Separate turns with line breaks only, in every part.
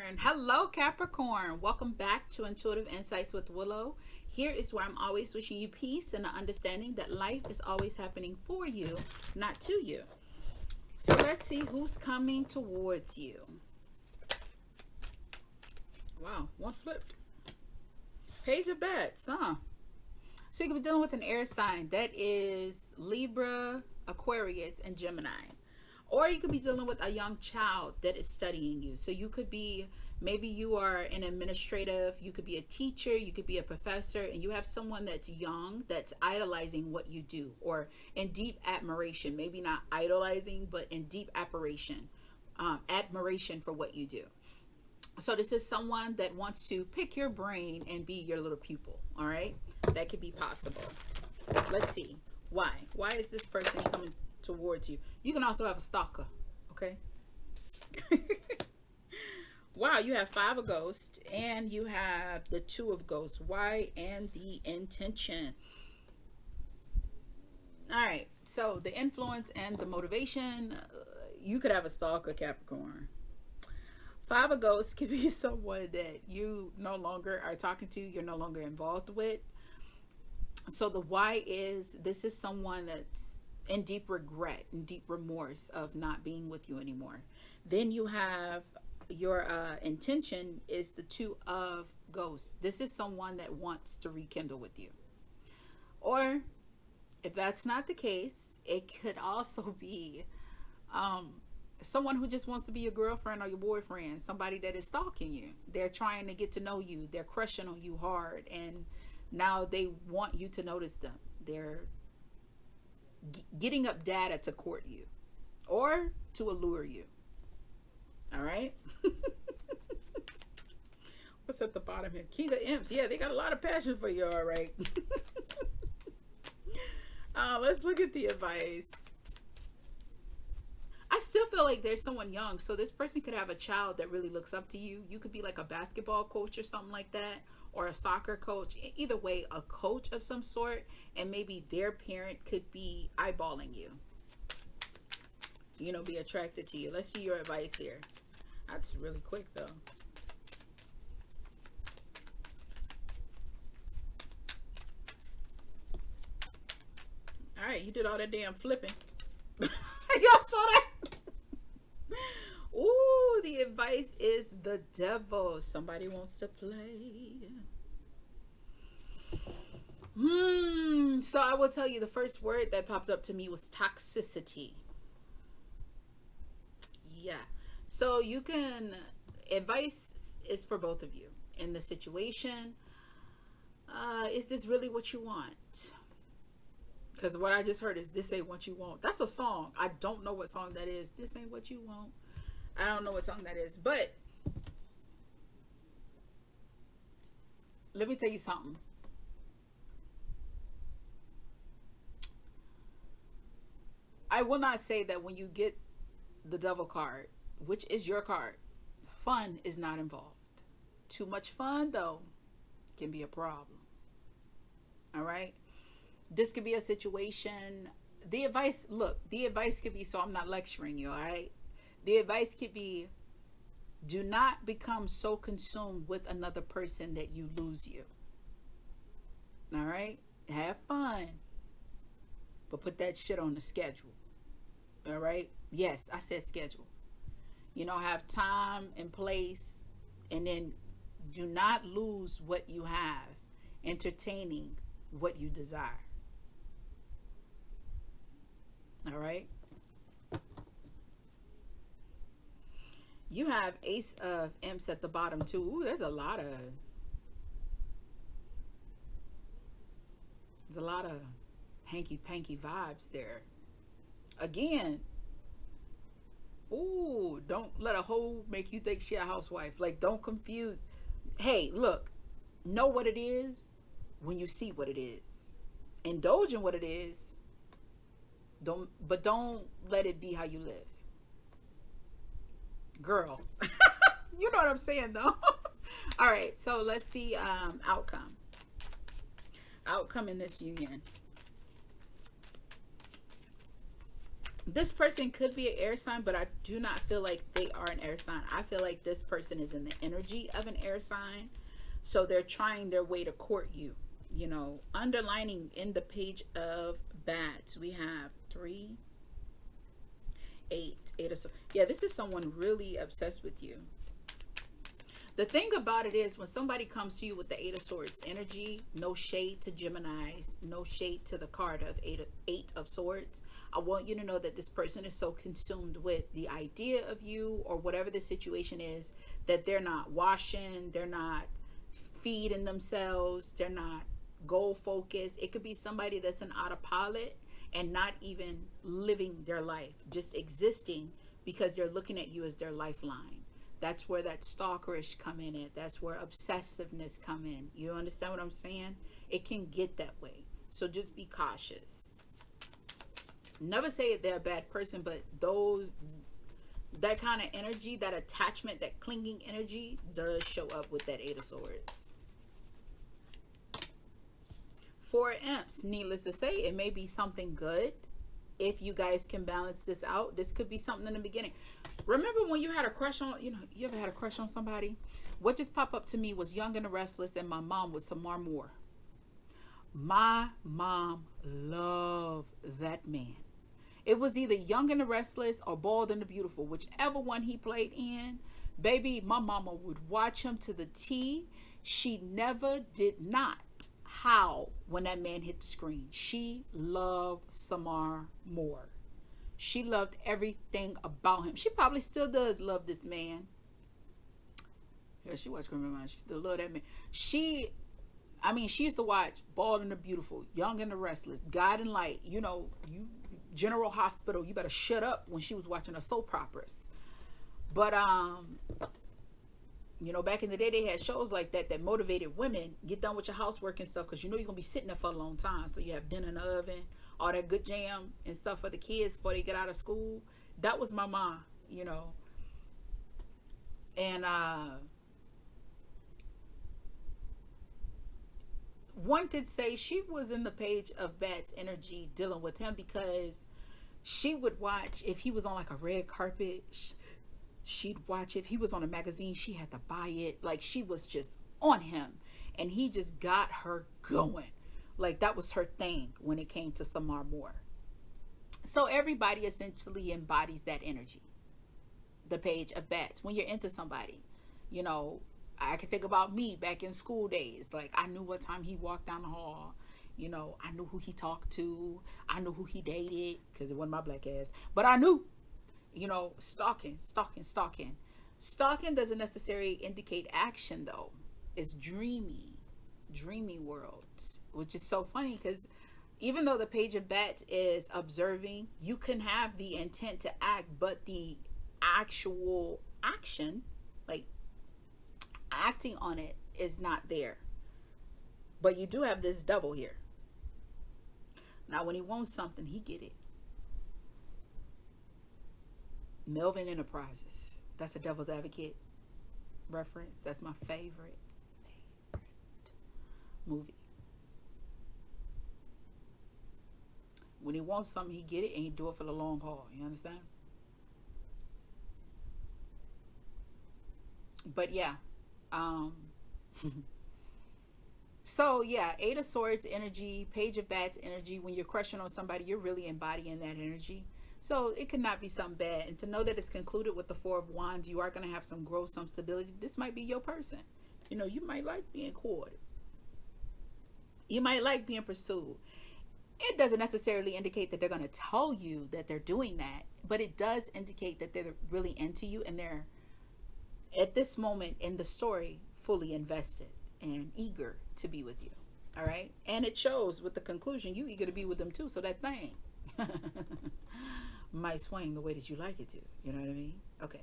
Hello, Capricorn. Welcome back to Intuitive Insights with Willow. Here is where I'm always wishing you peace and the understanding that life is always happening for you, not to you. So let's see who's coming towards you. Wow, one flipped. Page of Bats, huh? So you could be dealing with an air sign that is Libra, Aquarius, and Gemini. Or you could be dealing with a young child that is studying you. So you could be, maybe you are an administrative, you could be a teacher, you could be a professor, and you have someone that's young that's idolizing what you do, or in deep admiration. Maybe not idolizing, but in deep admiration for what you do. So this is someone that wants to pick your brain and be your little pupil. All right, that could be possible. Let's see why is this person coming towards you. You can also have a stalker. Okay. Wow, you have 5 of Ghosts and you have the 2 of Ghosts. Why? And the intention. All right, so the influence and the motivation. You could have a stalker, Capricorn. 5 of Ghosts could be someone that you no longer are talking to, you're no longer involved with. So the why is, this is someone that's in deep regret and deep remorse of not being with you anymore. Then you have your intention is the 2 of Ghosts. This is someone that wants to rekindle with you. Or if that's not the case, it could also be someone who just wants to be your girlfriend or your boyfriend, somebody that is stalking you. They're trying to get to know you. They're crushing on you hard, and now they want you to notice them. They're getting up data to court you or to allure you. All right. What's at the bottom here? King of Imps. Yeah, they got a lot of passion for you. All right. Let's look at the advice. I still feel like there's someone young. So this person could have a child that really looks up to you. You could be like a basketball coach or something like that, or a soccer coach. Either way, a coach of some sort, and maybe their parent could be eyeballing you. You know, be attracted to you. Let's see your advice here. That's really quick though. All right, you did all that damn flipping. Y'all saw that? Ooh, the advice is the devil. Somebody wants to play. So I will tell you, the first word that popped up to me was toxicity. Yeah. So you can, advice is for both of you in the situation. Is this really what you want? Because what I just heard is, this ain't what you want. That's a song. I don't know what song that is. This ain't what you want. I don't know what song that is. But let me tell you something. I will not say that when you get the devil card, which is your card, fun is not involved. Too much fun, though, can be a problem. All right? This could be a situation. The advice, look, the advice could be, so I'm not lecturing you, all right? The advice could be, do not become so consumed with another person that you lose you. All right? Have fun, but put that shit on the schedule. All right? Yes, I said schedule. You know, have time and place, and then do not lose what you have, entertaining what you desire. All right? You have Ace of Imps at the bottom too. Ooh, there's a lot of hanky-panky vibes there. Again, ooh, don't let a hoe make you think she a housewife. Like, don't confuse. Hey, look, know what it is when you see what it is. Indulge in what it is. Don't let it be how you live. Girl. You know what I'm saying though. All right, so let's see outcome in this union. This person could be an air sign, but I do not feel like they are an air sign. I feel like this person is in the energy of an air sign. So they're trying their way to court you. You know, underlining in the page of bats, we have 3, 8, 8 of so. Yeah, this is someone really obsessed with you. The thing about it is when somebody comes to you with the 8 of Swords energy, no shade to Geminis, no shade to the card of 8 of Swords. I want you to know that this person is so consumed with the idea of you or whatever the situation is that they're not washing, they're not feeding themselves, they're not goal focused. It could be somebody that's an autopilot and not even living their life, just existing because they're looking at you as their lifeline. That's where that stalkerish come in at. That's where obsessiveness come in. You understand what I'm saying? It can get that way. So just be cautious. Never say they're a bad person, but that kind of energy, that attachment, that clinging energy does show up with that 8 of Swords. 4 imps, needless to say, it may be something good. If you guys can balance this out, this could be something in the beginning. Remember when you had a crush on, you ever had a crush on somebody? What just popped up to me was Young and the Restless and my mom with Samar Moore. My mom loved that man. It was either Young and the Restless or Bald and the Beautiful, whichever one he played in. Baby, my mama would watch him to the T. She never did not howl when that man hit the screen. She loved Samar Moore. She loved everything about him. She probably still does love this man. Yeah, she watched Criminal Minds. She still love that man. She used to watch Bald and the Beautiful, Young and the Restless, God and Light. You General Hospital. You better shut up when she was watching her soap operas. But back in the day, they had shows like that motivated women. Get done with your housework and stuff because you're going to be sitting there for a long time. So you have dinner in the oven, all that good jam and stuff for the kids before they get out of school. That was my mom, And one could say she was in the page of Bat's energy dealing with him because she would watch if he was on like a red carpet. She'd watch if he was on a magazine, she had to buy it. Like she was just on him and he just got her going. Like that was her thing when it came to Samar Moore. So everybody essentially embodies that energy. The page of Bats. When you're into somebody, I can think about me back in school days. Like I knew what time he walked down the hall. I knew who he talked to. I knew who he dated because it wasn't my black ass. But I knew. Stalking. Stalking doesn't necessarily indicate action though. It's dreamy worlds, which is so funny because even though the page of Bats is observing, you can have the intent to act, but the actual action, like acting on it, is not there. But you do have this devil here. Now when he wants something, he get it. Melvin Enterprises. That's a Devil's Advocate reference. That's my favorite movie. When he wants something, he get it and he do it for the long haul. You understand? But yeah. So yeah, 8 of Swords energy, Page of Bats energy. When you're crushing on somebody, you're really embodying that energy. So it could not be something bad. And to know that it's concluded with the 4 of Wands, you are going to have some growth, some stability. This might be your person. You might like being courted. You might like being pursued. It doesn't necessarily indicate that they're going to tell you that they're doing that. But it does indicate that they're really into you. And they're, at this moment in the story, fully invested and eager to be with you. All right? And it shows with the conclusion, you eager to be with them too. So that thing might swing the way that you like it to. You know what I mean? Okay.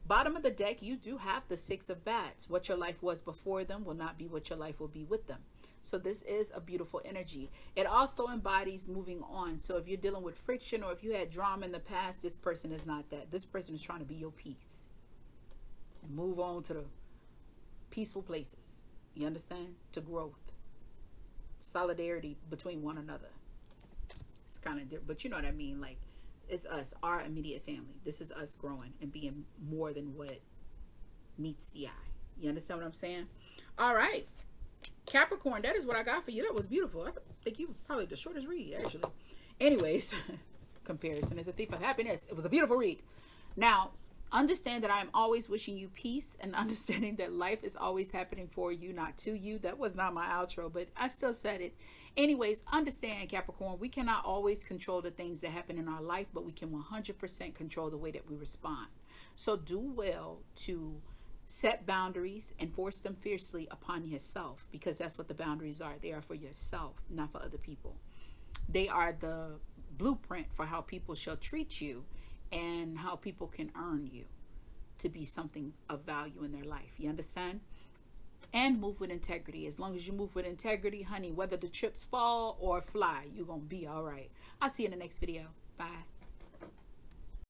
Bottom of the deck, you do have the 6 of Bats. What your life was before them will not be what your life will be with them. So this is a beautiful energy. It also embodies moving on. So if you're dealing with friction or if you had drama in the past, this person is not that. This person is trying to be your peace. And move on to the peaceful places. You understand? To growth. Solidarity between one another. It's kind of different, but you know what I mean? Like It's us, our immediate family. This is us growing and being more than what meets the eye. You understand what I'm saying? All right. Capricorn, that is what I got for you. That was beautiful. I think you were probably the shortest read, actually. Anyways, comparison is a thief of happiness. It was a beautiful read. Now, understand that I am always wishing you peace and understanding that life is always happening for you, not to you. That was not my outro, but I still said it. Anyways, understand, Capricorn, we cannot always control the things that happen in our life, but we can 100% control the way that we respond. So do well to set boundaries, enforce them fiercely upon yourself, because that's what the boundaries are. They are for yourself, not for other people. They are the blueprint for how people shall treat you and how people can earn you to be something of value in their life. You understand? And move with integrity. As long as you move with integrity, honey, whether the chips fall or fly, you're going to be all right. I'll see you in the next video. Bye.